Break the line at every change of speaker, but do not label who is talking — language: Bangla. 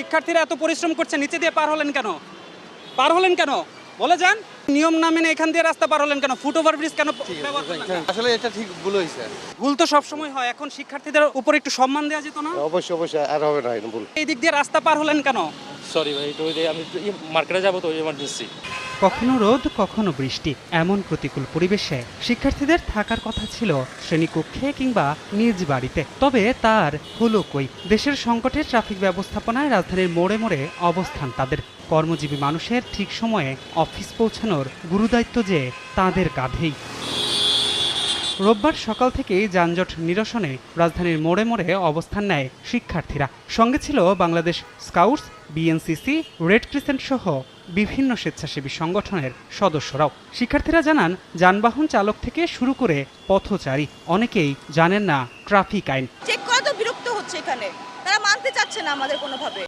শিক্ষার্থীরা এত পরিশ্রম করছে, নিচে দিয়ে পার হলেন কেন বলে যান। নিয়ম না মেনে এখান দিয়ে রাস্তা পার হলেন কেন? ফুট ওভারব্রিজ কেন ব্যবহার করলেন না?
আসলে এটা ঠিক ভুল হয়েছে।
ভুল তো সবসময় হয়, এখন শিক্ষার্থীদের উপর একটু সম্মান দেওয়া যেত না?
অবশ্যই আর হবে না ভুল।
এই দিক দিয়ে রাস্তা পার হলেন কেন?
সরি ভাই, তো আমি মার্কেটে যাবো তো ইমার্জেন্সি।
কখনো রোদ কখনো বৃষ্টি, এমন প্রতিকূল পরিবেশে শিক্ষার্থীদের থাকার কথা ছিল শ্রেণীকক্ষে কিংবা নিজ বাড়িতে। তবে তার হলো কই? দেশের সংকটে ট্রাফিক ব্যবস্থাপনায় রাজধানীর মোড়ে মোড়ে অবস্থান তাদের। কর্মজীবী মানুষের ঠিক সময়ে অফিস পৌঁছানোর গুরুদায়িত্ব যে তাদের কাঁধেই। রোববার সকাল থেকেই যানজট নিরসনে রাজধানীর মোড়ে মোড়ে অবস্থান নেয় শিক্ষার্থীরা। সঙ্গে ছিল Bangladesh scouts, BNCC, red crescent সহ বিভিন্ন স্বেচ্ছাসেবী সংগঠনের সদস্যরাও। শিক্ষার্থীরা জানান, যানবাহন চালক থেকে শুরু করে পথচারী অনেকেই জানেন না ট্রাফিক আইন।
চেক করা তো বিরক্ত হচ্ছে, এখানে তারা মানতে চাচ্ছে না আমাদের কোনোভাবে।